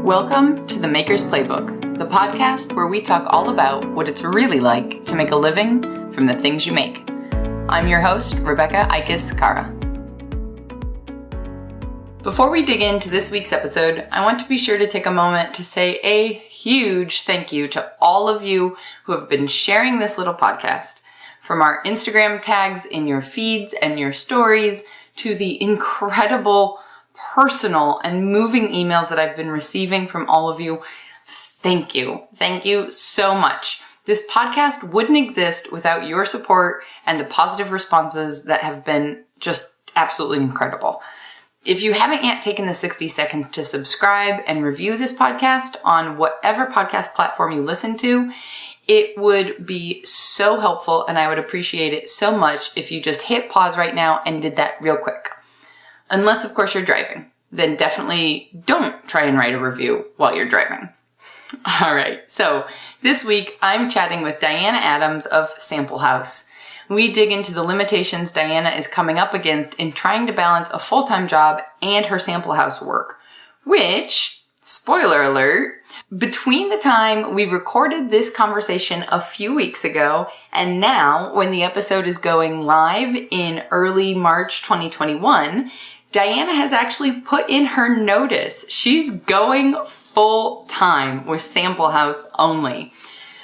Welcome to the Maker's Playbook, the podcast where we talk all about what it's really like to make a living from the things you make. I'm your host, Rebecca Ikes-Kara. Before we dig into this week's episode, I want to be sure to take a moment to say a huge thank you to all of you who have been sharing this little podcast. From our Instagram tags in your feeds and your stories to the incredible personal and moving emails that I've been receiving from all of you. Thank you. Thank you so much. This podcast wouldn't exist without your support and the positive responses that have been just absolutely incredible. If you haven't yet taken the 60 seconds to subscribe and review this podcast on whatever podcast platform you listen to, it would be so helpful and I would appreciate it so much if you just hit pause right now and did that real quick. Unless, of course, you're driving. Then definitely don't try and write a review while you're driving. All right, so this week I'm chatting with Diana Adams of Sample Haus. We dig into the limitations Diana is coming up against in trying to balance a full-time job and her Sample Haus work, which, spoiler alert, between the time we recorded this conversation a few weeks ago and now when the episode is going live in early March 2021, Diana has actually put in her notice. She's going full time with Sample Haus only.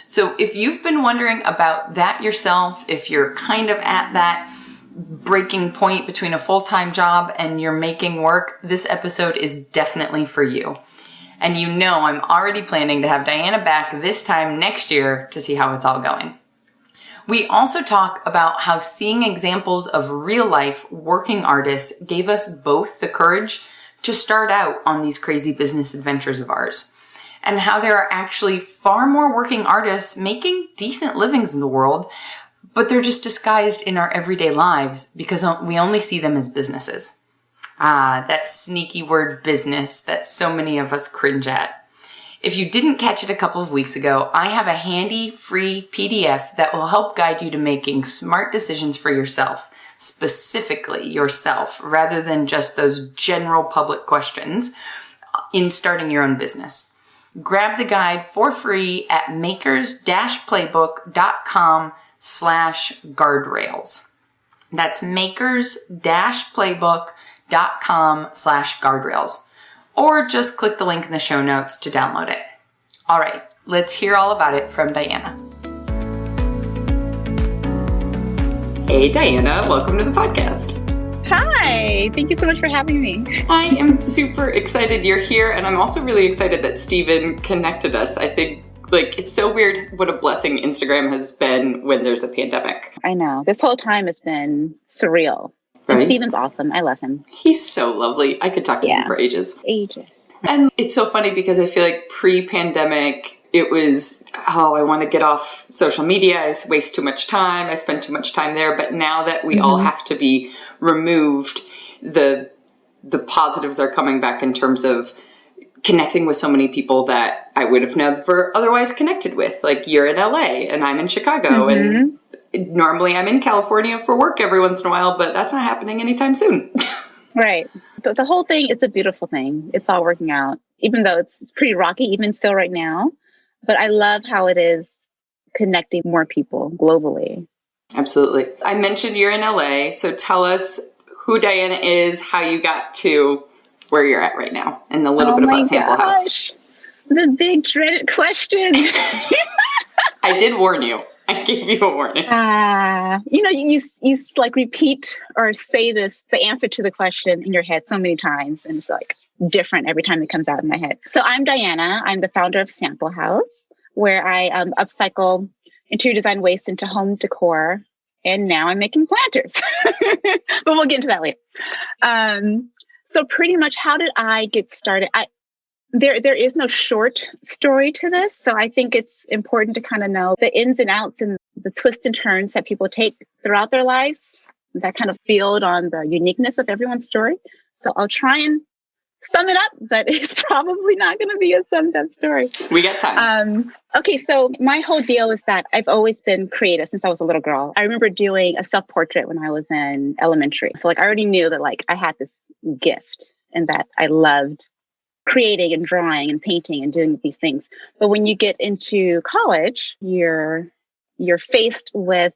So if you've been wondering about that yourself, if you're kind of at that breaking point between a full-time job and you're making work, this episode is definitely for you. And you know I'm already planning to have Diana back this time next year to see how it's all going. We also talk about how seeing examples of real-life working artists gave us both the courage to start out on these crazy business adventures of ours, and how there are actually far more working artists making decent livings in the world, but they're just disguised in our everyday lives because we only see them as businesses. That sneaky word business that so many of us cringe at. If you didn't catch it a couple of weeks ago, I have a handy, free PDF that will help guide you to making smart decisions for yourself, specifically yourself, rather than just those general public questions in starting your own business. Grab the guide for free at makers-playbook.com/guardrails. That's makers-playbook.com/guardrails. Or just click the link in the show notes to download it. All right, let's hear all about it from Diana. Hey, Diana, welcome to the podcast. Hi, thank you so much for having me. I am super excited you're here, and I'm also really excited that Steven connected us. I think, it's so weird what a blessing Instagram has been when there's a pandemic. I know. This whole time has been surreal. Right? And Steven's awesome. I love him. He's so lovely. I could talk to him for ages. And it's so funny because I feel like pre-pandemic, it was, I want to get off social media. I waste too much time. I spend too much time there. But now that we all have to be removed, the positives are coming back in terms of connecting with so many people that I would have never otherwise connected with. Like you're in LA and I'm in Chicago and normally I'm in California for work every once in a while, but that's not happening anytime soon. Right. The whole thing is a beautiful thing. It's all working out, even though it's pretty rocky, even still right now. But I love how it is connecting more people globally. Absolutely. I mentioned you're in LA, so tell us who Diana is, how you got to where you're at right now, and a little bit about Sample Haus. The big dreaded question. I did warn you. I gave you a warning. You repeat or say the answer to the question in your head so many times, and it's different every time it comes out in my head. So I'm Diana. I'm the founder of Sample Haus, where I upcycle interior design waste into home decor, and now I'm making planters. But we'll get into that later. So pretty much, how did I get started? There is no short story to this, so I think it's important to kind of know the ins and outs and the twists and turns that people take throughout their lives that kind of build on the uniqueness of everyone's story. So I'll try and sum it up, but it's probably not going to be a summed up story. We got time. Okay, so my whole deal is that I've always been creative since I was a little girl. I remember doing a self-portrait when I was in elementary. So I already knew that I had this gift and that I loved creating and drawing and painting and doing these things. But when you get into college, you're faced with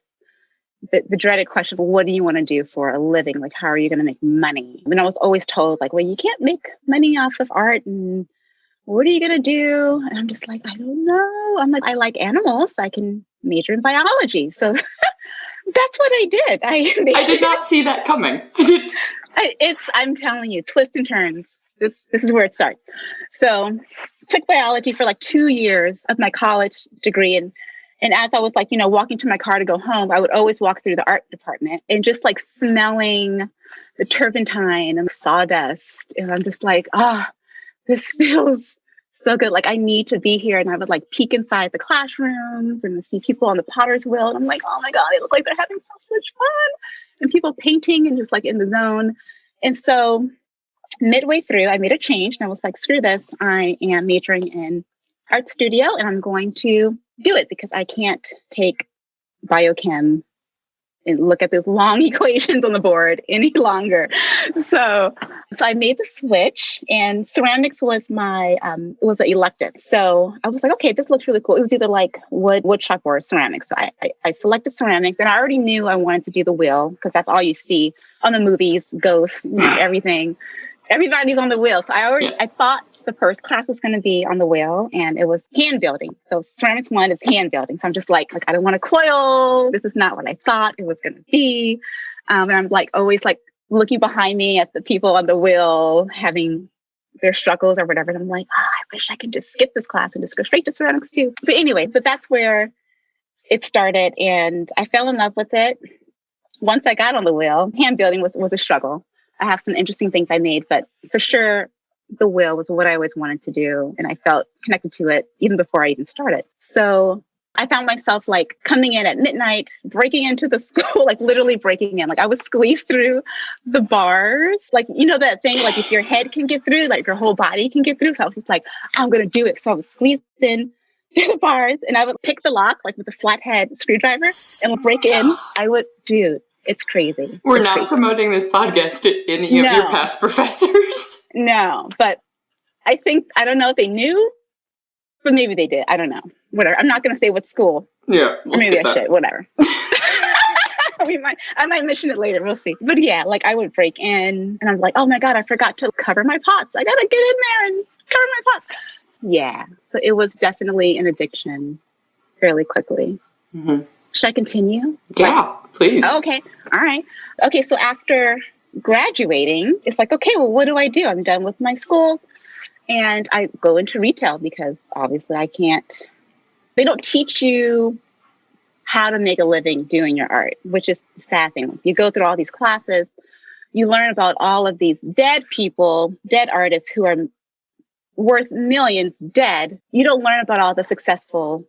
the dreaded question of what do you want to do for a living? Like, how are you going to make money? I mean, I was always told, like, well, you can't make money off of art, and what are you going to do? And I'm just like, I don't know. I'm like, I like animals. I can major in biology. So that's what I did. I did not see that coming. I'm telling you, twists and turns. This is where it starts. So took biology for like 2 years of my college degree. And as I was like, walking to my car to go home, I would always walk through the art department and just like smelling the turpentine and sawdust. And I'm just like, this feels so good. Like I need to be here. And I would like peek inside the classrooms and see people on the potter's wheel. And I'm like, oh my God, they look like they're having so much fun. And people painting and just like in the zone. And so midway through, I made a change and I was like, screw this. I am majoring in art studio and I'm going to do it because I can't take biochem and look at those long equations on the board any longer. So I made the switch, and ceramics was my it was an elective. So I was like, okay, this looks really cool. It was either like wood shop or ceramics. So I selected ceramics, and I already knew I wanted to do the wheel because that's all you see on the movies, ghosts, everything. Everybody's on the wheel. So I thought the first class was going to be on the wheel, and it was hand building. So ceramics 1 is hand building. So I'm just like I don't want to coil. This is not what I thought it was going to be. And I'm like always like looking behind me at the people on the wheel having their struggles or whatever. And I'm like, I wish I could just skip this class and just go straight to ceramics too. But anyway, that's where it started, and I fell in love with it. Once I got on the wheel, hand building was a struggle. I have some interesting things I made, but for sure, the wheel was what I always wanted to do. And I felt connected to it even before I even started. So I found myself like coming in at midnight, breaking into the school, like literally breaking in. Like I would squeeze through the bars. Like, that thing, like if your head can get through, like your whole body can get through. So I was just like, I'm going to do it. So I would squeeze in through the bars and I would pick the lock, like with a flathead screwdriver and would break in. Dude. It's crazy. We're not promoting this podcast to any of your past professors. No, but I don't know if they knew, but maybe they did. I don't know. Whatever. I'm not going to say what school. Yeah. Or maybe I should. Whatever. I might mention it later. We'll see. But yeah, like I would break in and I'm like, oh my God, I forgot to cover my pots. I got to get in there and cover my pots. Yeah. So it was definitely an addiction fairly quickly. Mm-hmm. Should I continue? Yeah, please. Okay. All right. Okay. So after graduating, it's like, okay, well, what do I do? I'm done with my school and I go into retail because obviously they don't teach you how to make a living doing your art, which is the sad thing. You go through all these classes, you learn about all of these dead people, dead artists who are worth millions dead. You don't learn about all the successful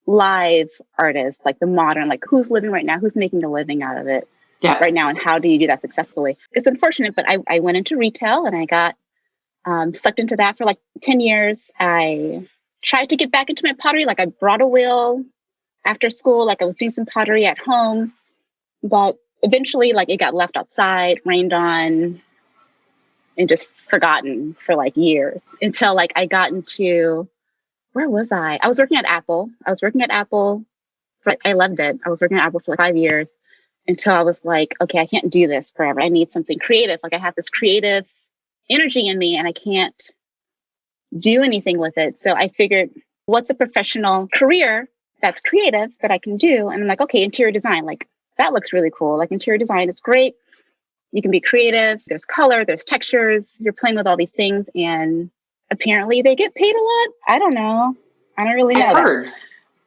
live artists, like the modern, like who's living right now, who's making a living out of it right now, and how do you do that successfully? It's unfortunate, but I went into retail and I got sucked into that for like 10 years. I tried to get back into my pottery. Like I brought a wheel after school, like I was doing some pottery at home, but eventually like it got left outside, rained on, and just forgotten for like years until like I got into, where was I? I was working at Apple. I loved it. I was working at Apple for like 5 years until I was like, okay, I can't do this forever. I need something creative. Like I have this creative energy in me and I can't do anything with it. So I figured, what's a professional career that's creative that I can do? And I'm like, okay, interior design. Like that looks really cool. Like interior design is great. You can be creative. There's color, there's textures. You're playing with all these things. And apparently they get paid a lot. I don't know. I don't really know.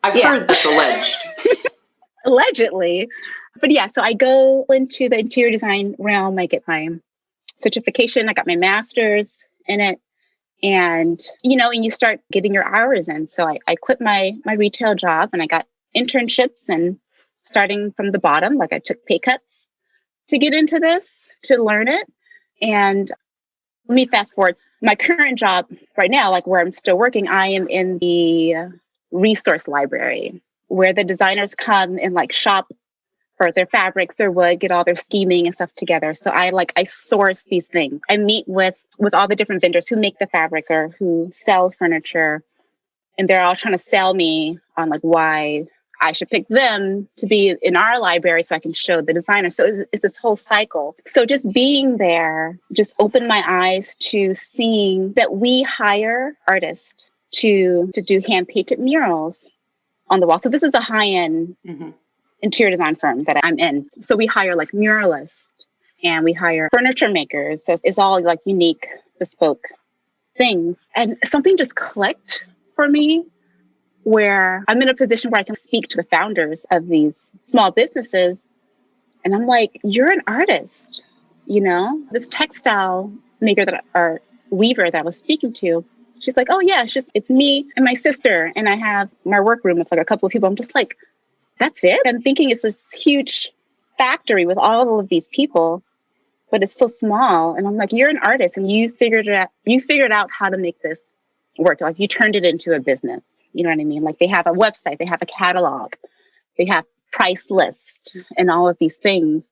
I've heard that's alleged. Allegedly. But yeah, so I go into the interior design realm. I get my certification. I got my master's in it. And, and you start getting your hours in. So I quit my retail job and I got internships and starting from the bottom, like I took pay cuts to get into this, to learn it. And let me fast forward. My current job right now, like where I'm still working, I am in the resource library where the designers come and like shop for their fabrics, their wood, get all their scheming and stuff together. So I source these things. I meet with all the different vendors who make the fabrics or who sell furniture, and they're all trying to sell me on like why I should pick them to be in our library so I can show the designer. So it's this whole cycle. So just being there just opened my eyes to seeing that we hire artists to do hand painted murals on the wall. So this is a high-end interior design firm that I'm in. So we hire like muralists and we hire furniture makers. So it's all like unique, bespoke things. And something just clicked for me where I'm in a position where I can speak to the founders of these small businesses. And I'm like, you're an artist, you know, this textile maker or weaver that I was speaking to. She's like, oh yeah, it's me and my sister. And I have my workroom with like a couple of people. I'm just like, that's it? I'm thinking it's this huge factory with all of these people, but it's so small. And I'm like, you're an artist and you figured out how to make this work. Like you turned it into a business. You know what I mean? Like they have a website, they have a catalog, they have price list and all of these things.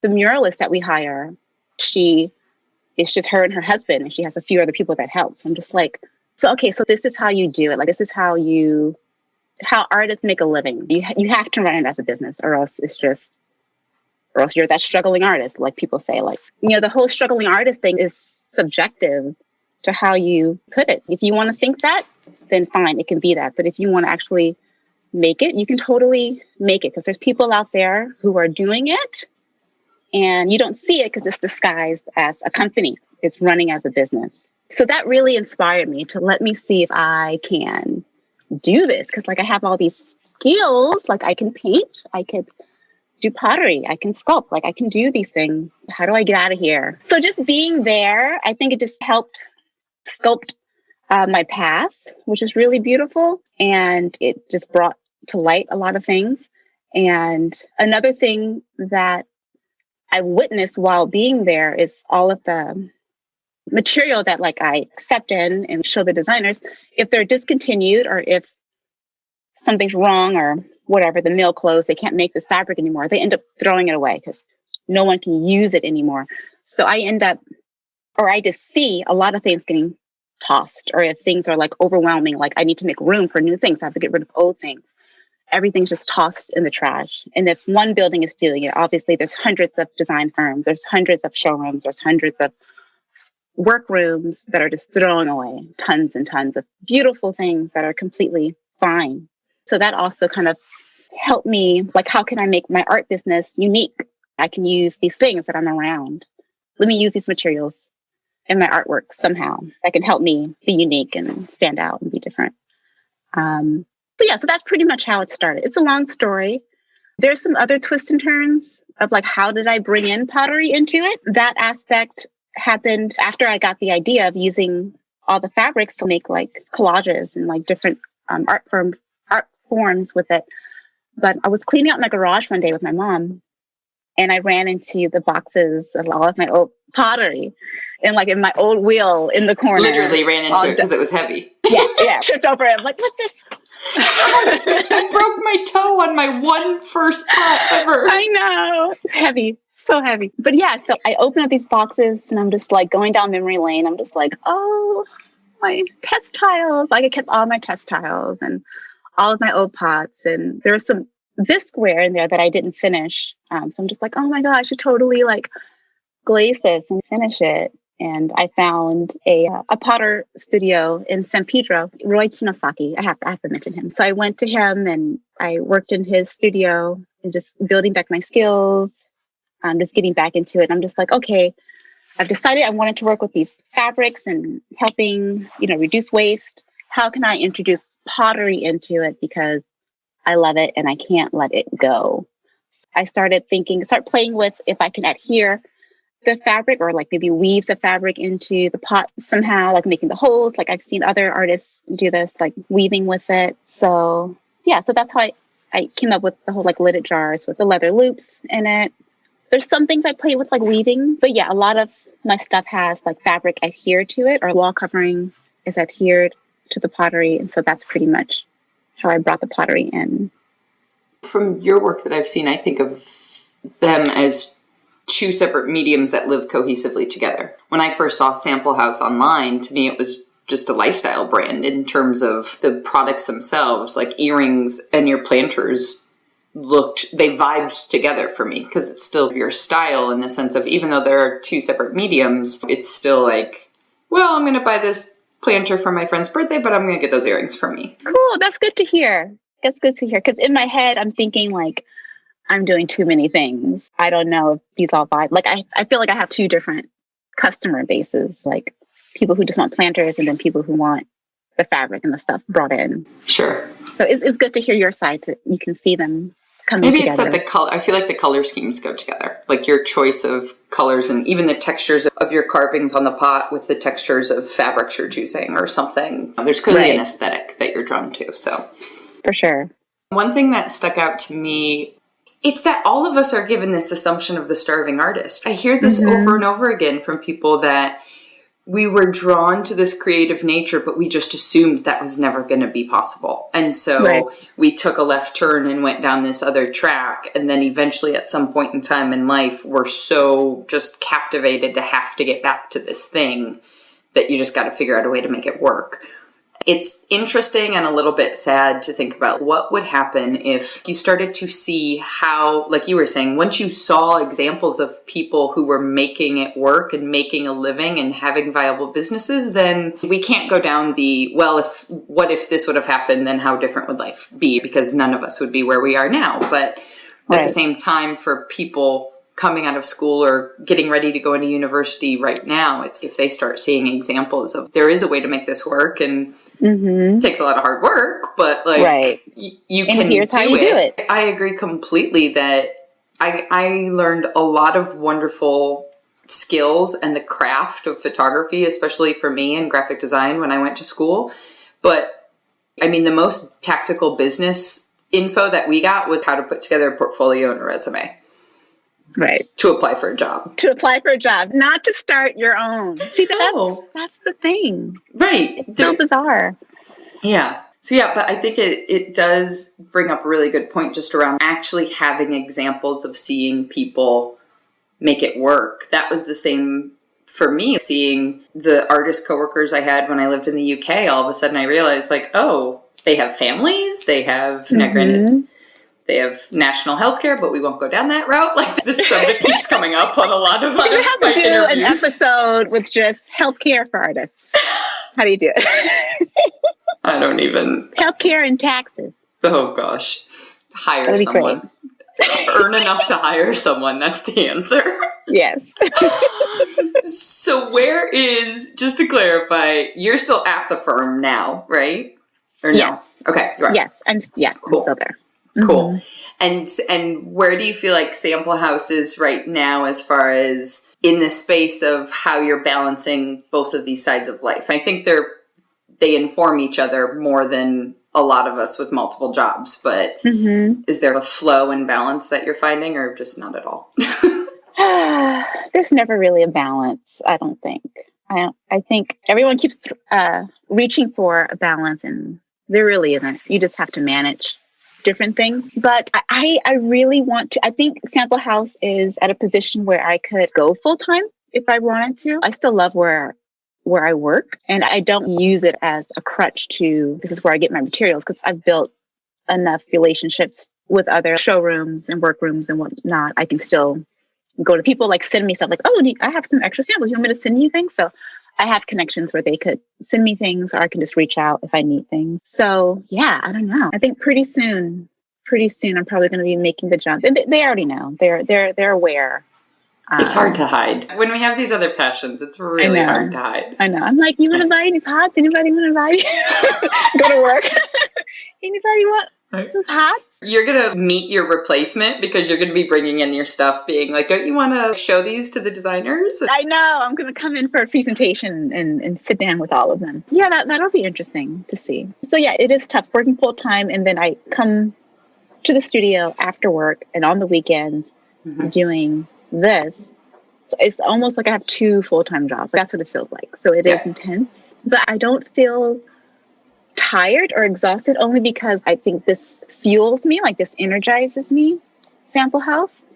The muralist that we hire, it's just her and her husband, and she has a few other people that help. So I'm just like, so this is how you do it. Like this is how artists make a living. You have to run it as a business, or else you're that struggling artist, like people say. Like, you know, the whole struggling artist thing is subjective to how you put it. If you want to think that, then fine, it can be that. But if you want to actually make it, you can totally make it, because there's people out there who are doing it and you don't see it because it's disguised as a company. It's running as a business. So that really inspired me to let me see if I can do this, because like I have all these skills. Like I can paint, I could do pottery, I can sculpt, like I can do these things. How do I get out of here? So just being there, I think it just helped sculpt my path, which is really beautiful. And it just brought to light a lot of things. And another thing that I witnessed while being there is all of the material that like I accept in and show the designers. If they're discontinued or if something's wrong or whatever, the mill closed, they can't make this fabric anymore, they end up throwing it away because no one can use it anymore. So I just see a lot of things getting tossed, or if things are like overwhelming, like I need to make room for new things, I have to get rid of old things. Everything's just tossed in the trash. And if one building is doing it, obviously there's hundreds of design firms, there's hundreds of showrooms, there's hundreds of workrooms that are just throwing away tons and tons of beautiful things that are completely fine. So that also kind of helped me, like, how can I make my art business unique? I can use these things that I'm around. Let me use these materials in my artwork somehow that can help me be unique and stand out and be different. So that's pretty much how it started. It's a long story. There's some other twists and turns of like, how did I bring in pottery into it? That aspect happened after I got the idea of using all the fabrics to make like collages and like different art forms with it. But I was cleaning out my garage one day with my mom, and I ran into the boxes of all of my old pottery and like in my old wheel in the corner. Literally ran into it because it was heavy. Yeah. Tripped over it. I'm like, what's this? I broke my toe on my one first pot ever. I know. Heavy. So heavy. But yeah, so I open up these boxes and I'm just like going down memory lane. I'm just like, oh, my test tiles. Like I kept all my test tiles and all of my old pots. And there was some bisqueware in there that I didn't finish. So I'm just like, oh my gosh, I should totally like glaze this and finish it. And I found a potter studio in San Pedro, Roy Kinosaki. I have to mention him. So I went to him and I worked in his studio and just building back my skills. Just getting back into it. I'm just like, okay, I've decided I wanted to work with these fabrics and helping, reduce waste. How can I introduce pottery into it? Because I love it and I can't let it go. I start playing with if I can adhere the fabric or like maybe weave the fabric into the pot somehow, like making the holes. Like I've seen other artists do this, like weaving with it. So that's how I came up with the whole like lidded jars with the leather loops in it. There's some things I play with like weaving, but yeah, a lot of my stuff has like fabric adhered to it, or wall covering is adhered to the pottery. And so that's pretty much how I brought the pottery in. From your work that I've seen, I think of them as two separate mediums that live cohesively together. When I first saw Sample Haus online, to me it was just a lifestyle brand in terms of the products themselves, like earrings and your planters they vibed together for me because it's still your style in the sense of, even though there are two separate mediums, it's still like, well, I'm going to buy this planter for my friend's birthday, but I'm going to get those earrings for me. Cool. That's good to hear. That's good to hear. Because in my head, I'm thinking like, I'm doing too many things. I don't know if these all vibe. Like, I feel like I have two different customer bases, like people who just want planters and then people who want the fabric and the stuff brought in. Sure. So it's good to hear your side. You can see them coming Maybe together. It's that the color. I feel like the color schemes go together, like your choice of colors and even the textures of your carvings on the pot with the textures of fabrics you're choosing or something. There's clearly an aesthetic that you're drawn to. So, for sure. One thing that stuck out to me, it's that all of us are given this assumption of the starving artist. I hear this over and over again from people that we were drawn to this creative nature, but we just assumed that was never going to be possible. And so we took a left turn and went down this other track. And then eventually at some point in time in life, we're so just captivated to have to get back to this thing that you just got to figure out a way to make it work. It's interesting and a little bit sad to think about what would happen if you started to see how, like you were saying, once you saw examples of people who were making it work and making a living and having viable businesses, then we can't go down the, well, what if this would have happened, then how different would life be? Because none of us would be where we are now. But at the same time, for people coming out of school or getting ready to go into university right now, it's if they start seeing examples of there is a way to make this work, and it takes a lot of hard work, but like you can do it. I agree completely that I learned a lot of wonderful skills and the craft of photography, especially for me in graphic design when I went to school. But I mean, the most tactical business info that we got was how to put together a portfolio and a resume. Right. To apply for a job. To apply for a job, not to start your own. See, that's the thing. Right. It's so bizarre. Yeah. So yeah, but I think it does bring up a really good point just around actually having examples of seeing people make it work. That was the same for me, seeing the artist coworkers I had when I lived in the UK. All of a sudden I realized like, oh, they have families, they have, now granted, they have national health care, but we won't go down that route. Like, this subject keeps coming up on a lot of other have to do interviews. An episode with just healthcare for artists. How do you do it? I don't even. Healthcare and taxes. Oh, gosh. Hire someone. Earn enough to hire someone. That's the answer. Yes. So where is, just to clarify, you're still at the firm now, right? Or no? Yes. Okay, you are. Yes, I'm still there. Cool. And where do you feel like Sample Haus is right now as far as in the space of how you're balancing both of these sides of life? I think they inform each other more than a lot of us with multiple jobs, but is there a flow and balance that you're finding, or just not at all? There's never really a balance, I don't think. I think everyone keeps reaching for a balance, and there really isn't. You just have to manage different things. But I really want to, I think Sample Haus is at a position where I could go full time if I wanted to. I still love where I work, and I don't use it as a crutch to, this is where I get my materials, because I've built enough relationships with other showrooms and workrooms and whatnot. I can still go to people, like send me stuff like, oh, I have some extra samples. You want me to send you things? So I have connections where they could send me things, or I can just reach out if I need things. So yeah, I don't know. I think pretty soon, I'm probably going to be making the jump. And they already know. They're aware. It's hard to hide. When we have these other passions, it's really hard to hide. I know. I'm like, you want to buy any pots? Anybody want to buy? Go to work. Anybody want some pots? You're going to meet your replacement because you're going to be bringing in your stuff being like, don't you want to show these to the designers? I know. I'm going to come in for a presentation and sit down with all of them. Yeah, that'll be interesting to see. So yeah, it is tough working full time. And then I come to the studio after work and on the weekends doing this. So it's almost like I have two full-time jobs. That's what it feels like. So it is intense, but I don't feel tired or exhausted, only because I think this fuels me, like this energizes me, Sample Haus.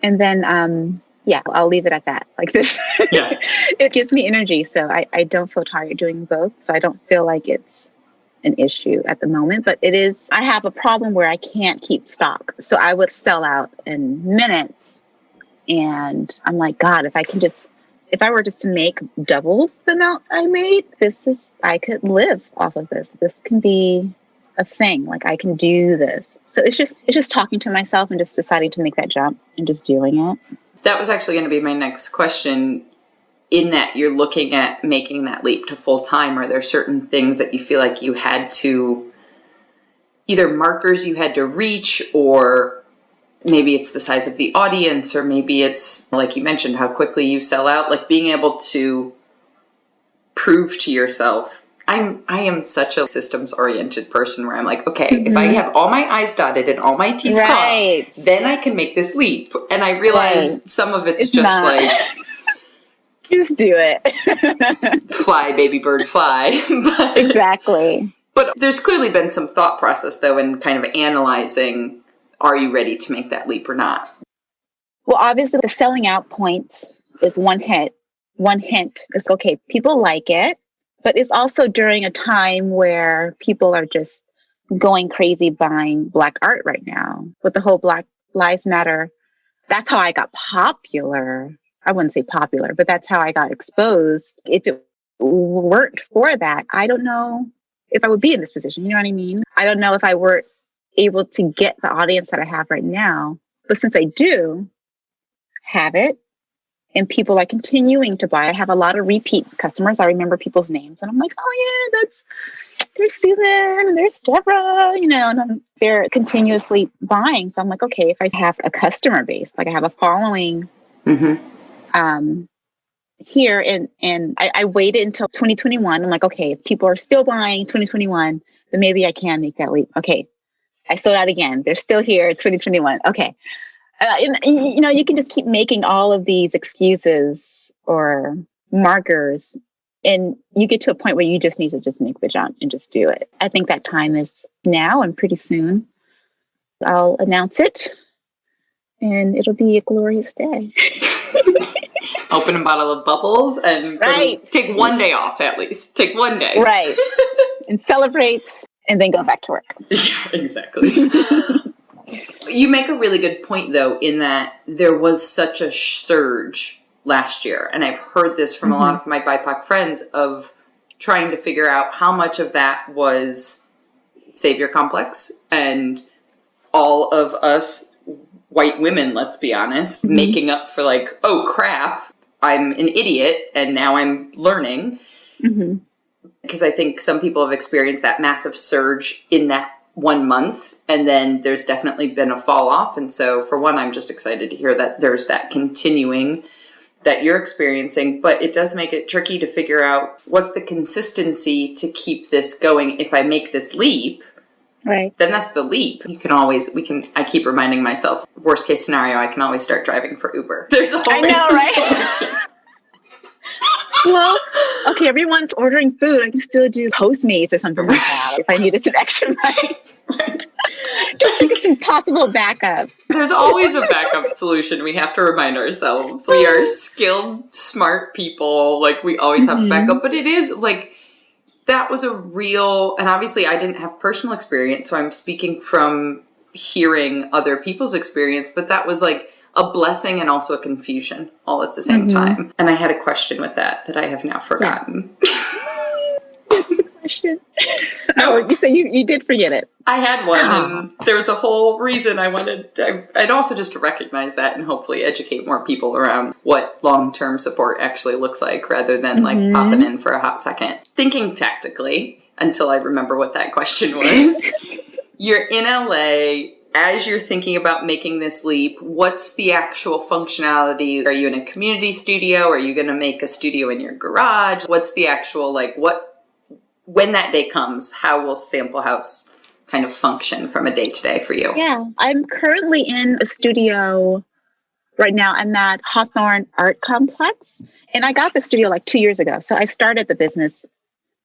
And then, yeah, I'll leave it at that. Like this, Yeah. it gives me energy. So I don't feel tired doing both. So I don't feel like it's an issue at the moment, but it is, I have a problem where I can't keep stock. So I would sell out in minutes. And I'm like, God, if I were just to make double the amount I made, I could live off of this. This can be a thing. Like I can do this. So it's just talking to myself and just deciding to make that jump and just doing it. That was actually going to be my next question. In that you're looking at making that leap to full time, are there certain things that you feel like you had to, either markers you had to reach, or maybe it's the size of the audience, or maybe it's, like you mentioned, how quickly you sell out, like being able to prove to yourself. I am such a systems oriented person where I'm like, okay, if I have all my I's dotted and all my T's crossed, then I can make this leap. And I realize some of it's just not. Like, just do it. Fly, baby bird, fly. Exactly. But there's clearly been some thought process, though, in kind of analyzing, are you ready to make that leap or not? Well, obviously, the selling out points is one hint. One hint is, okay, people like it, but it's also during a time where people are just going crazy buying Black art right now. With the whole Black Lives Matter, that's how I got popular. I wouldn't say popular, but that's how I got exposed. If it weren't for that, I don't know if I would be in this position. You know what I mean? I don't know if I were able to get the audience that I have right now. But since I do have it, and people are continuing to buy, I have a lot of repeat customers. I remember people's names, and I'm like, oh yeah, there's Susan and there's Deborah, and they're continuously buying. So I'm like, okay, if I have a customer base, like I have a following. Here and I waited until 2021. I'm like, okay, if people are still buying 2021, then maybe I can make that leap. Okay, I sold out again. They're still here. It's 2021. Okay, and, you can just keep making all of these excuses or markers, and you get to a point where you just need to just make the jump and just do it. I think that time is now, and pretty soon I'll announce it, and it'll be a glorious day. Open a bottle of bubbles and take one day off at least. Take one day. Right. And celebrate and then go back to work. Yeah, exactly. You make a really good point, though, in that there was such a surge last year. And I've heard this from a lot of my BIPOC friends of trying to figure out how much of that was savior complex and all of us white women, let's be honest, making up for like, oh crap, I'm an idiot and now I'm learning. Because I think some people have experienced that massive surge in that 1 month, and then there's definitely been a fall off. And so for one, I'm just excited to hear that there's that continuing that you're experiencing, but it does make it tricky to figure out what's the consistency to keep this going. If I make this leap, right, then that's the leap. I keep reminding myself, worst case scenario, I can always start driving for Uber. There's always a solution. Well, okay, everyone's ordering food. I can still do Postmates or something like that if I needed some extra money. Just think it's impossible backup. There's always a backup solution. We have to remind ourselves. We are skilled, smart people. Like, we always have a backup. But it is, like, that was a real... And obviously, I didn't have personal experience, so I'm speaking from hearing other people's experience. But that was, like, a blessing and also a confusion all at the same time. And I had a question with that I have now forgotten. What's the question? Oh, you said you did forget it. I had one, and there was a whole reason I'd also just to recognize that and hopefully educate more people around what long-term support actually looks like rather than like popping in for a hot second. Thinking tactically, until I remember what that question was. You're in LA. As you're thinking about making this leap, what's the actual functionality? Are you in a community studio? Are you going to make a studio in your garage? What's the actual, when that day comes, how will Sample Haus kind of function from a day-to-day for you? Yeah, I'm currently in a studio right now. I'm at Hawthorne Art Complex, and I got the studio like 2 years ago. So I started the business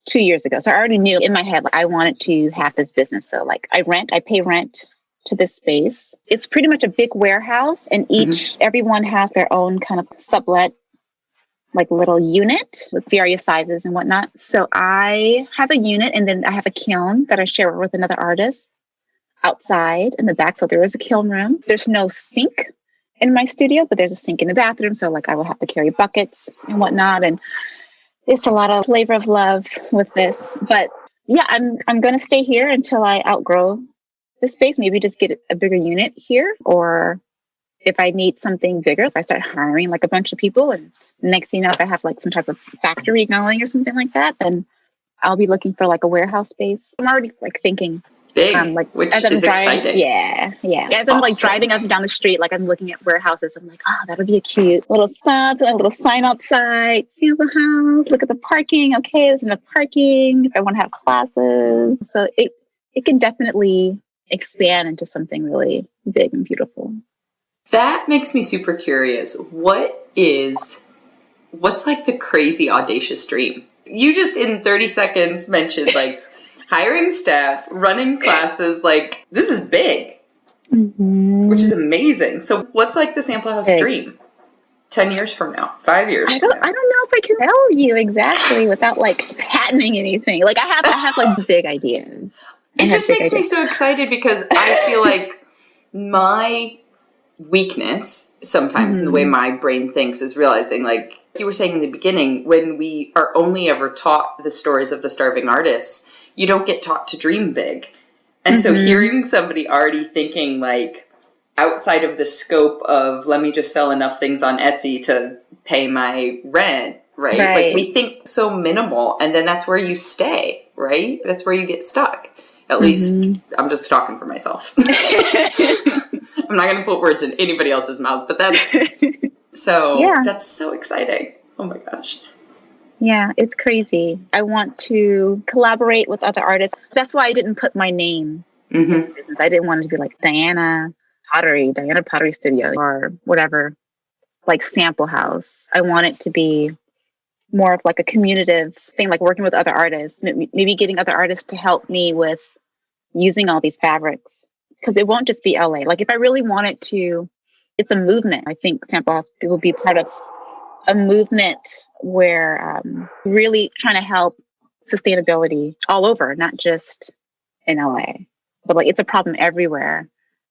2 years ago. So I already knew in my head, I wanted to have this business. So I pay rent to this space. It's pretty much a big warehouse, and everyone has their own kind of sublet, like little unit with various sizes and whatnot. So I have a unit, and then I have a kiln that I share with another artist outside in the back. So there is a kiln room. There's no sink in my studio, but there's a sink in the bathroom. So like I will have to carry buckets and whatnot. And it's a lot of flavor of love with this. But yeah, I'm going to stay here until I outgrow the space. Maybe just get a bigger unit here, or if I need something bigger, if I start hiring like a bunch of people, and next thing you know, if I have like some type of factory going or something like that, then I'll be looking for like a warehouse space. I'm already like thinking big, like which is exciting. Yeah. As I'm like driving up and down the street, like I'm looking at warehouses. I'm like, oh, that'll be a cute little spot, a little sign outside, Sample House. Look at the parking. Okay, there's enough parking if I want to have classes. So it can definitely expand into something really big and beautiful. That makes me super curious. What's like the crazy audacious dream? You just in 30 seconds mentioned like hiring staff, running classes, like this is big, which is amazing. So what's like the Sample House dream? 10 years from now, 5 years I don't know if I can tell you exactly without like patenting anything. Like I have like big ideas. It just makes me so excited because I feel like my weakness sometimes in the way my brain thinks is realizing, like you were saying in the beginning, when we are only ever taught the stories of the starving artists, you don't get taught to dream big. And so hearing somebody already thinking like outside of the scope of let me just sell enough things on Etsy to pay my rent, right? Like we think so minimal, and then that's where you stay, right? That's where you get stuck. At least I'm just talking for myself. I'm not going to put words in anybody else's mouth, but that's that's so exciting. Oh my gosh. Yeah, it's crazy. I want to collaborate with other artists. That's why I didn't put my name in the business. I didn't want it to be like Diana Pottery Studio, or whatever, like Sample House. I want it to be more of like a communicative thing, like working with other artists, maybe getting other artists to help me with using all these fabrics. Because it won't just be LA. Like if I really wanted to, it's a movement. I think Sample House will be part of a movement where really trying to help sustainability all over, not just in LA, but like it's a problem everywhere.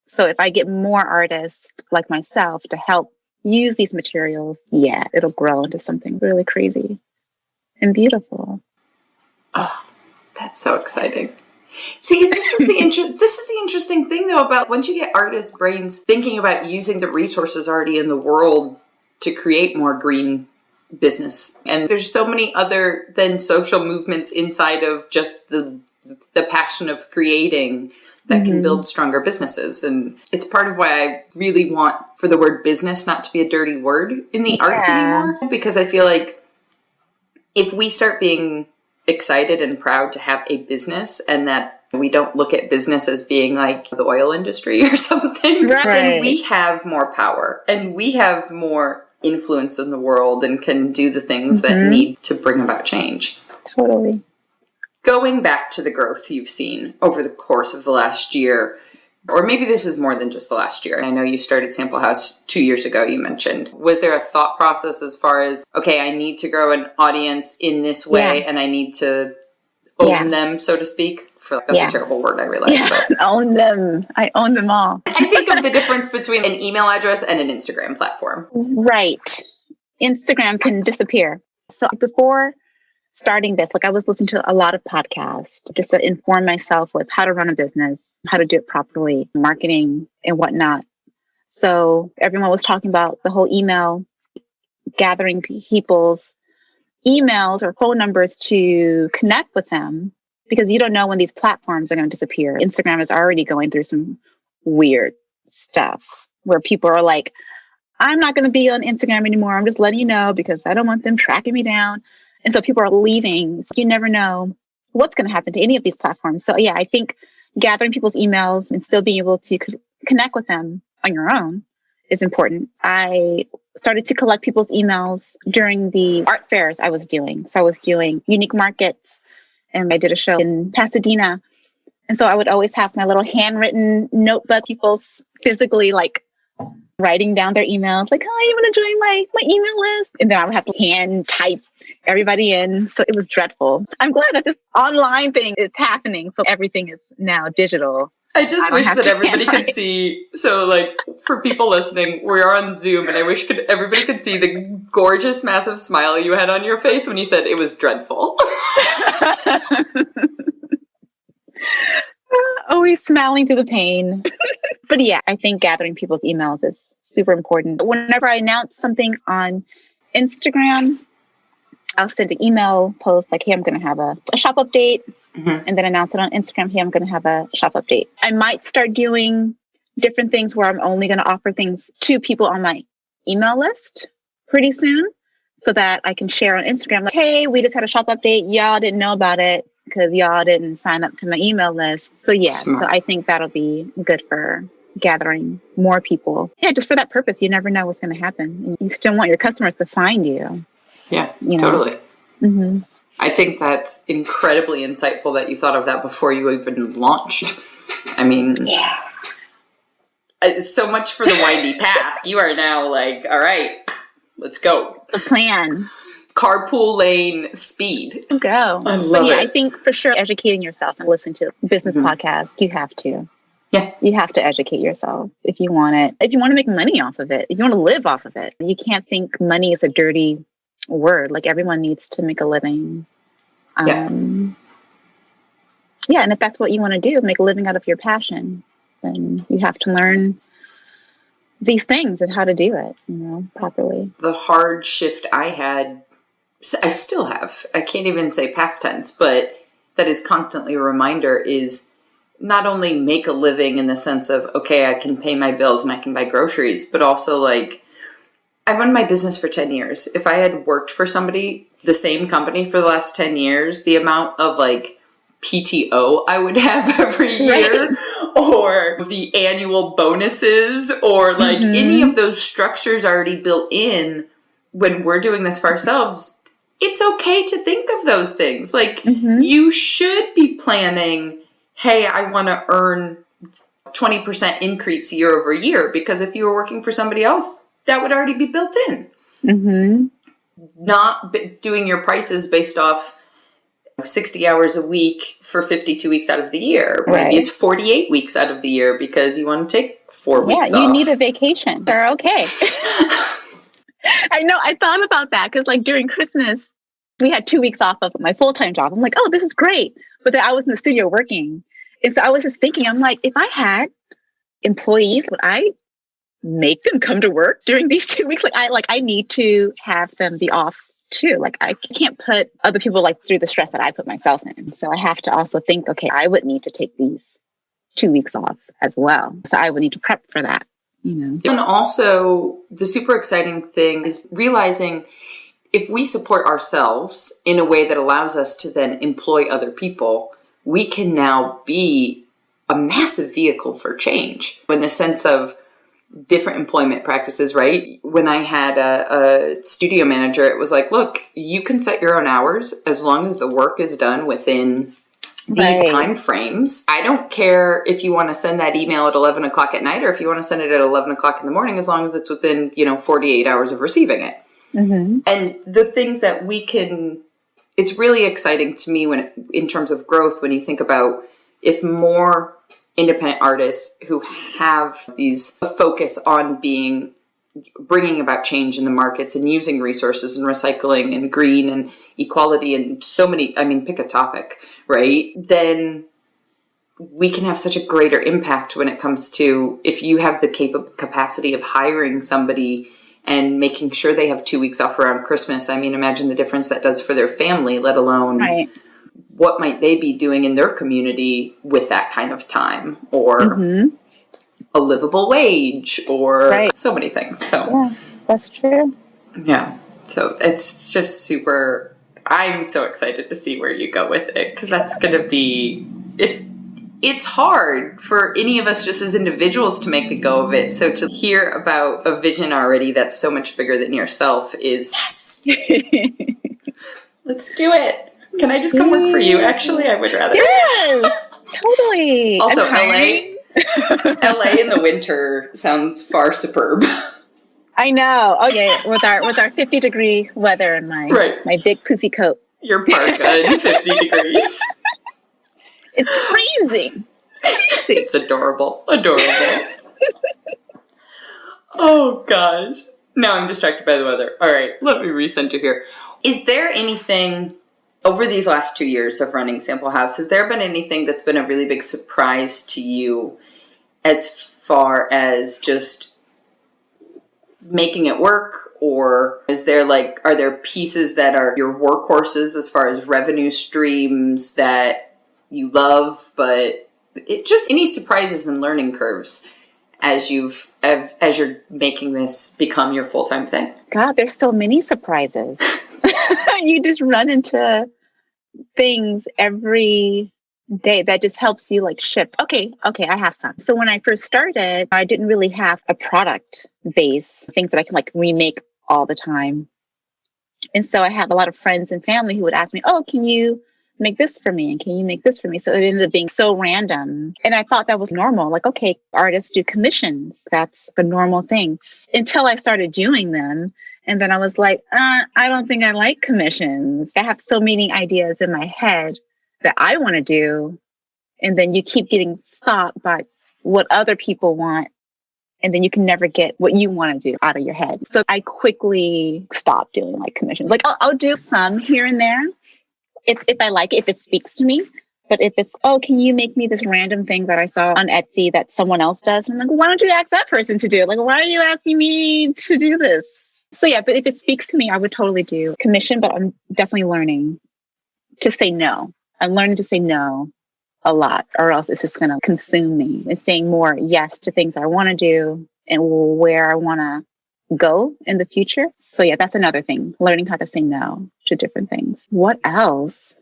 So if I get more artists like myself to help use these materials, it'll grow into something really crazy and beautiful. Oh, that's so exciting. See, this is the interesting thing though about once you get artists' brains thinking about using the resources already in the world to create more green business. And there's so many other than social movements inside of just the passion of creating that can build stronger businesses. And it's part of why I really want for the word business not to be a dirty word in the arts anymore, because I feel like if we start being excited and proud to have a business, and that we don't look at business as being like the oil industry or something, then we have more power and we have more influence in the world and can do the things that need to bring about change. Totally. Going back to the growth you've seen over the course of the last year, or maybe this is more than just the last year. I know you started Sample House 2 years ago, you mentioned. Was there a thought process as far as, okay, I need to grow an audience in this way and I need to own them, so to speak? That's a terrible word, I realize. But own them. I own them all. I think of the difference between an email address and an Instagram platform. Right. Instagram can disappear. So before starting this, like I was listening to a lot of podcasts just to inform myself with how to run a business, how to do it properly, marketing and whatnot. So everyone was talking about the whole email, gathering people's emails or phone numbers to connect with them, because you don't know when these platforms are going to disappear. Instagram is already going through some weird stuff where people are like, I'm not going to be on Instagram anymore. I'm just letting you know because I don't want them tracking me down. And so people are leaving. So you never know what's going to happen to any of these platforms. So I think gathering people's emails and still being able to connect with them on your own is important. I started to collect people's emails during the art fairs I was doing. So I was doing Unique Markets, and I did a show in Pasadena. And so I would always have my little handwritten notebook, people physically like writing down their emails, like, "Hi, you want to join my email list?" And then I would have to hand type everybody in. So it was dreadful. I'm glad that this online thing is happening. So everything is now digital. I just wish that everybody could see. So, like, for people listening, we are on Zoom, and I wish everybody could see the gorgeous, massive smile you had on your face when you said it was dreadful. Always smiling through the pain. But yeah, I think gathering people's emails is super important. Whenever I announce something on Instagram, I'll send an email post like, "Hey, I'm going to have a shop update." And then announce it on Instagram, "Hey, I'm going to have a shop update." I might start doing different things where I'm only going to offer things to people on my email list pretty soon so that I can share on Instagram, like, "Hey, we just had a shop update. Y'all didn't know about it because y'all didn't sign up to my email list." So yeah, so I think that'll be good for gathering more people. Yeah, just for that purpose. You never know what's going to happen. You still want your customers to find you. Yeah, totally. Mm-hmm. I think that's incredibly insightful that you thought of that before you even launched. I mean, so much for the windy path. You are now like, all right, let's go. The plan. Carpool lane speed. Go. I love it. I think for sure educating yourself and listen to business podcasts, you have to. Yeah. You have to educate yourself if you want it. If you want to make money off of it, if you want to live off of it. You can't think money is a dirty word. Like, everyone needs to make a living. And if that's what you want to do, make a living out of your passion, then you have to learn these things and how to do it, properly. The hard shift I had, I still have, I can't even say past tense, but that is constantly a reminder, is not only make a living in the sense of, okay, I can pay my bills and I can buy groceries, but also like, I've run my business for 10 years. If I had worked for somebody, the same company for the last 10 years, the amount of like PTO I would have every year, or the annual bonuses, or like any of those structures already built in when we're doing this for ourselves, it's okay to think of those things. Like, you should be planning, hey, I want to earn 20% increase year over year, because if you were working for somebody else, that would already be built in. Not doing your prices based off 60 hours a week for 52 weeks out of the year. Maybe it's 48 weeks out of the year because you want to take 4 weeks off. Yeah, you need a vacation. They're okay. I know. I thought about that because, like, during Christmas, we had 2 weeks off of my full-time job. I'm like, oh, this is great. But then I was in the studio working. And so I was just thinking, I'm like, if I had employees, would I make them come to work during these 2 weeks? I need to have them be off too. Like, I can't put other people like through the stress that I put myself in. So I have to also think, okay, I would need to take these 2 weeks off as well. So I would need to prep for that, And also the super exciting thing is realizing if we support ourselves in a way that allows us to then employ other people, we can now be a massive vehicle for change in the sense of different employment practices, right? When I had a studio manager, it was like, look, you can set your own hours as long as the work is done within these time frames. I don't care if you want to send that email at 11 o'clock at night or if you want to send it at 11 o'clock in the morning, as long as it's within, 48 hours of receiving it. And the things that we can, it's really exciting to me in terms of growth, when you think about if more independent artists who have a focus on bringing about change in the markets and using resources and recycling and green and equality and so many, pick a topic, right? Then we can have such a greater impact when it comes to, if you have the capacity of hiring somebody and making sure they have 2 weeks off around Christmas. Imagine the difference that does for their family, let alone what might they be doing in their community with that kind of time, or a livable wage, or so many things. So yeah, that's true. Yeah. So it's just super, I'm so excited to see where you go with it, because that's going to be, it's hard for any of us just as individuals to make a go of it. So to hear about a vision already that's so much bigger than yourself is, yes, let's do it. Can I just come work for you? Actually, I would rather. Yes. Totally. Also, I'm hiring. LA in the winter sounds far superb. I know. Okay, with our 50-degree weather and Right. my big poofy coat. Your parka in 50 degrees. It's freezing. It's adorable. Adorable. Oh, gosh. Now I'm distracted by the weather. All right, let me recenter here. Is there anything over these last 2 years of running Sample House, has there been anything that's been a really big surprise to you as far as just making it work? Or is there are there pieces that are your workhorses as far as revenue streams that you love, but any surprises and learning curves as you're making this become your full-time thing? God, there's so many surprises. You just run into things every day that just helps you ship. Okay, I have some. So when I first started, I didn't really have a product base, things that I can remake all the time. And so I have a lot of friends and family who would ask me, oh, can you make this for me? And can you make this for me? So it ended up being so random. And I thought that was normal. Okay, artists do commissions. That's the normal thing until I started doing them. And then I was like, I don't think I like commissions. I have so many ideas in my head that I want to do. And then you keep getting stopped by what other people want. And then you can never get what you want to do out of your head. So I quickly stopped doing commissions. I'll do some here and there if I like it, if it speaks to me. But if it's, oh, can you make me this random thing that I saw on Etsy that someone else does? I'm like, why don't you ask that person to do it? Why are you asking me to do this? So yeah, but if it speaks to me, I would totally do commission, but I'm definitely learning to say no. I'm learning to say no a lot, or else it's just going to consume me. It's saying more yes to things I want to do and where I want to go in the future. So yeah, that's another thing, learning how to say no to different things. What else?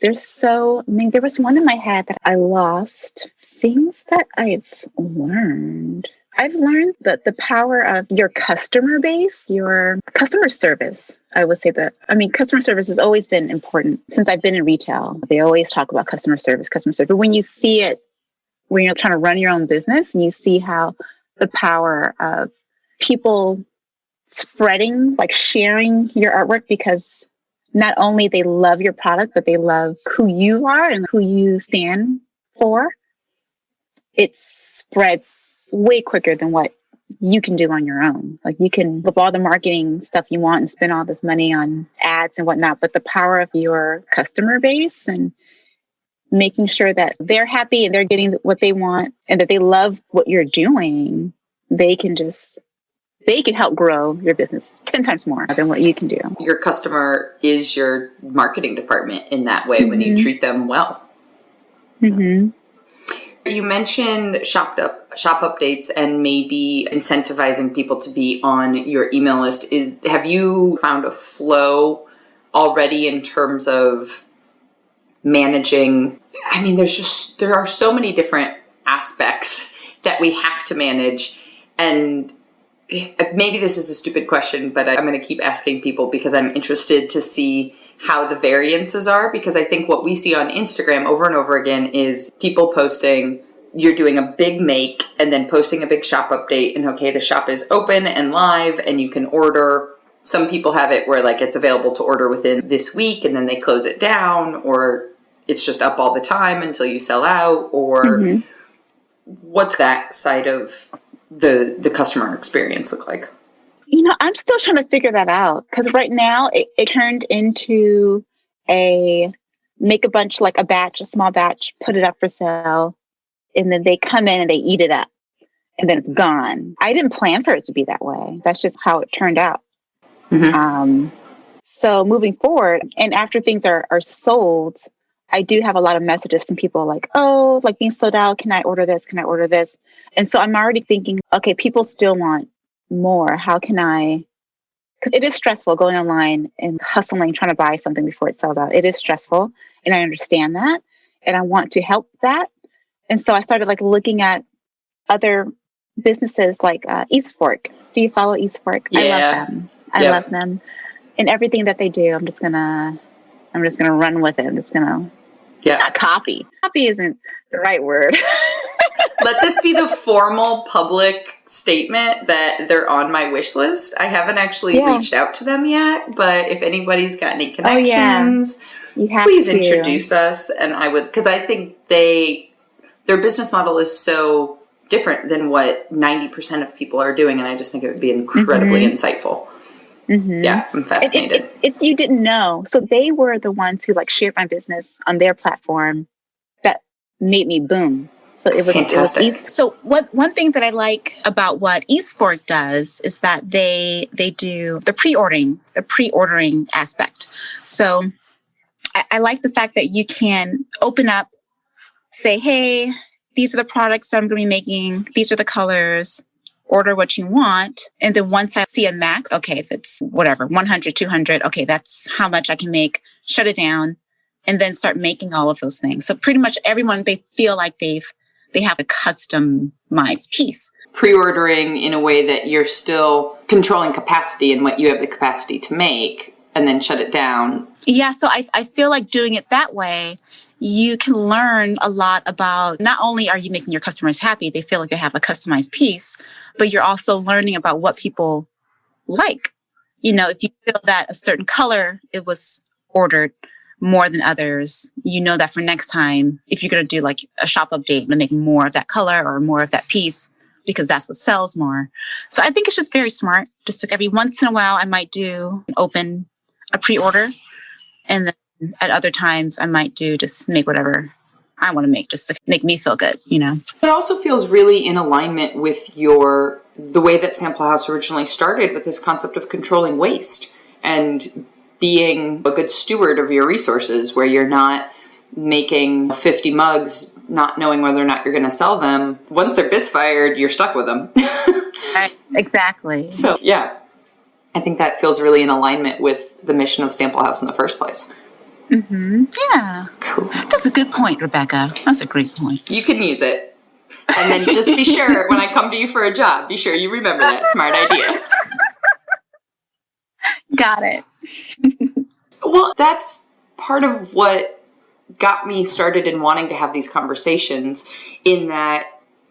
There was one in my head that I lost. Things that I've learned. I've learned that the power of your customer base, your customer service. I would say customer service has always been important since I've been in retail. They always talk about customer service. But when you see it, when you're trying to run your own business and you see how the power of people spreading, sharing your artwork because not only they love your product, but they love who you are and who you stand for. It spreads way quicker than what you can do on your own. You can look all the marketing stuff you want and spend all this money on ads and whatnot, but the power of your customer base and making sure that they're happy and they're getting what they want and that they love what you're doing, they can help grow your business 10 times more than what you can do. Your customer is your marketing department in that way when you treat them well. Mm-hmm. You mentioned shop updates and maybe incentivizing people to be on your email list. Have you found a flow already in terms of managing? I mean, there are so many different aspects that we have to manage, and maybe this is a stupid question, but I'm going to keep asking people because I'm interested to see how the variances are, because I think what we see on Instagram over and over again is people posting, you're doing a big make and then posting a big shop update, and okay, the shop is open and live and you can order. Some people have it where it's available to order within this week and then they close it down, or it's just up all the time until you sell out, or what's that side of the customer experience look like? I'm still trying to figure that out because right now it turned into make a bunch, a small batch, put it up for sale, and then they come in and they eat it up and then it's gone. I didn't plan for it to be that way. That's just how it turned out. So moving forward, and after things are sold, I do have a lot of messages from people being sold out. Can I order this? Can I order this? And so I'm already thinking, okay, people still want more. How can I? Because it is stressful going online and hustling, trying to buy something before it sells out. It is stressful. And I understand that. And I want to help that. And so I started looking at other businesses like Eastfork. Do you follow Eastfork? Yeah. I love them. I love them. And everything that they do, I'm just gonna run with it. I'm just gonna Yeah. Not copy. Copy isn't the right word. Let this be the formal public statement that they're on my wish list. I haven't actually reached out to them yet, but if anybody's got any connections, please introduce us. And I would, because I think their business model is so different than what 90% of people are doing. And I just think it would be incredibly insightful. Mm-hmm. Yeah, I'm fascinated. If you didn't know, so they were the ones who like shared my business on their platform that made me boom. So it was fantastic. It was so one thing that I like about what eSport does is that they do the pre-ordering aspect. So I like the fact that you can open up, say, hey, these are the products that I'm going to be making. These are the colors. Order what you want. And then once I see a max, okay, if it's whatever, 100, 200, okay, that's how much I can make, shut it down, and then start making all of those things. So pretty much everyone, they feel like they have a customized piece. Pre-ordering in a way that you're still controlling capacity and what you have the capacity to make, and then shut it down. Yeah, so I feel like doing it that way, you can learn a lot about, not only are you making your customers happy, they feel like they have a customized piece, but you're also learning about what people like. You know, if you feel that a certain color, it was ordered more than others, you know that for next time, if you're going to do like a shop update and make more of that color or more of that piece, because that's what sells more. So I think it's just very smart. Just like every once in a while, I might open a pre-order, and then at other times I might just make whatever I want to make just to make me feel good, you know. It also feels really in alignment with the way that Sample Haus originally started, with this concept of controlling waste and being a good steward of your resources, where you're not making 50 mugs, not knowing whether or not you're going to sell them. Once they're misfired, you're stuck with them. Exactly. So, yeah, I think that feels really in alignment with the mission of Sample Haus in the first place. Mm-hmm. Yeah. Cool. That's a good point, Rebecca. That's a great point. You can use it. And then just be sure when I come to you for a job, be sure you remember that smart idea. Got it. Well, that's part of what got me started in wanting to have these conversations, in that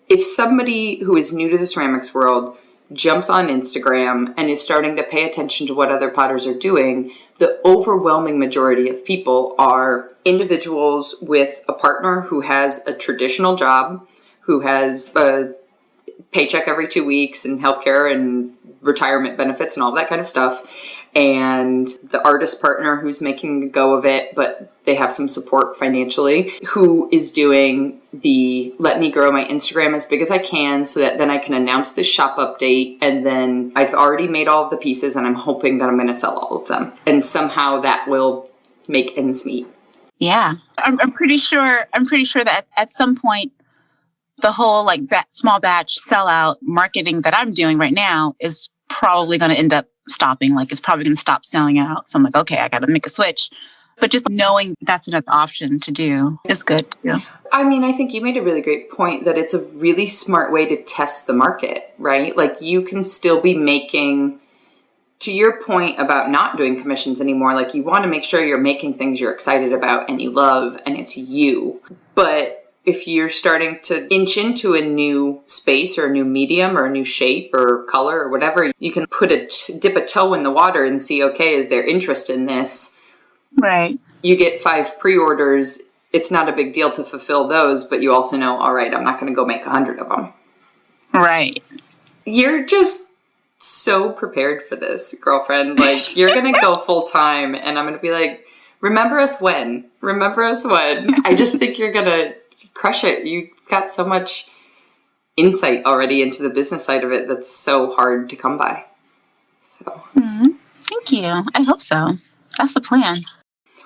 if somebody who is new to the ceramics world jumps on Instagram and is starting to pay attention to what other potters are doing, the overwhelming majority of people are individuals with a partner who has a traditional job, who has a paycheck every 2 weeks and healthcare and retirement benefits and all that kind of stuff, and the artist partner who's making a go of it, but they have some support financially, who is doing the let me grow my Instagram as big as I can so that then I can announce this shop update, and then I've already made all of the pieces and I'm hoping that I'm going to sell all of them. And somehow that will make ends meet. Yeah. I'm pretty sure that at some point, the whole like small batch sellout marketing that I'm doing right now is probably going to end up stopping. Like, it's probably going to stop selling out. So I'm like, okay, I got to make a switch. But just knowing that's another option to do is good too. I mean, I think you made a really great point that it's a really smart way to test the market, right? Like, you can still be making, to your point about not doing commissions anymore, like, you want to make sure you're making things you're excited about and you love and it's you. But if you're starting to inch into a new space or a new medium or a new shape or color or whatever, you can dip a toe in the water and see, okay, is there interest in this? Right. You get 5 pre-orders. It's not a big deal to fulfill those, but you also know, all right, I'm not going to go make 100 of them. Right. You're just so prepared for this, girlfriend. Like, you're going to go full time, and I'm going to be like, remember us when? Remember us when? I just think you're going to crush it. You've got so much insight already into the business side of it that's so hard to come by. So, Thank you. I hope so. That's the plan.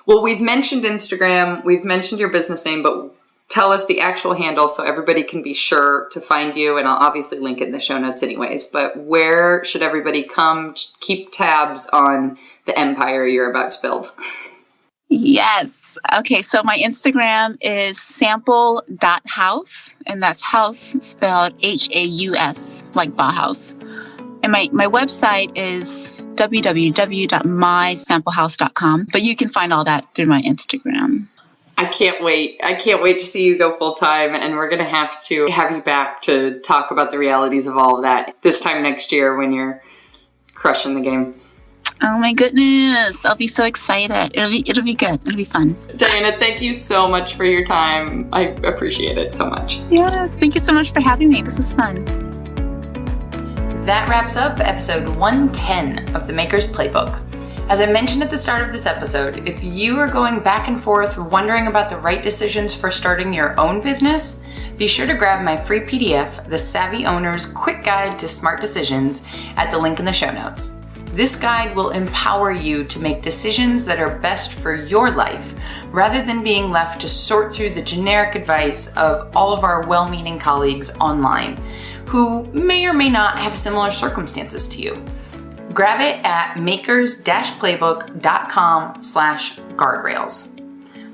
Well, we've mentioned Instagram, we've mentioned your business name, but tell us the actual handle so everybody can be sure to find you, and I'll obviously link it in the show notes anyways. But where should everybody come keep tabs on the empire you're about to build? Yes. Okay, so my Instagram is sample.haus, and that's house spelled Haus, like Bauhaus. And my website is www.mysamplehaus.com, but you can find all that through my Instagram. I can't wait. I can't wait to see you go full time, and we're going to have you back to talk about the realities of all of that this time next year when you're crushing the game. Oh my goodness. I'll be so excited. It'll be good. It'll be fun. Diana, thank you so much for your time. I appreciate it so much. Yes. Thank you so much for having me. This was fun. That wraps up episode 110 of the Maker's Playbook. As I mentioned at the start of this episode, if you are going back and forth wondering about the right decisions for starting your own business, be sure to grab my free PDF, The Savvy Owner's Quick Guide to Smart Decisions, at the link in the show notes. This guide will empower you to make decisions that are best for your life, rather than being left to sort through the generic advice of all of our well-meaning colleagues online, who may or may not have similar circumstances to you. Grab it at makers-playbook.com/guardrails.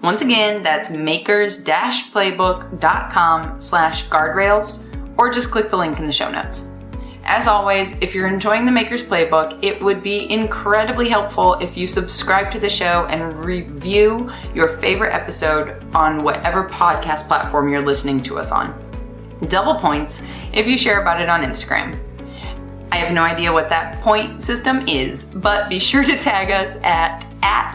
Once again, that's makers-playbook.com/guardrails, or just click the link in the show notes. As always, if you're enjoying the Maker's Playbook, it would be incredibly helpful if you subscribe to the show and review your favorite episode on whatever podcast platform you're listening to us on. Double points if you share about it on Instagram. I have no idea what that point system is, but be sure to tag us at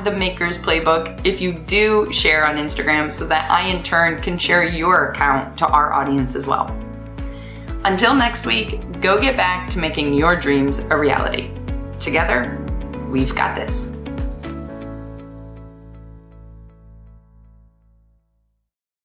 the Maker's Playbook if you do share on Instagram, so that I in turn can share your account to our audience as well. Until next week, go get back to making your dreams a reality. Together, we've got this.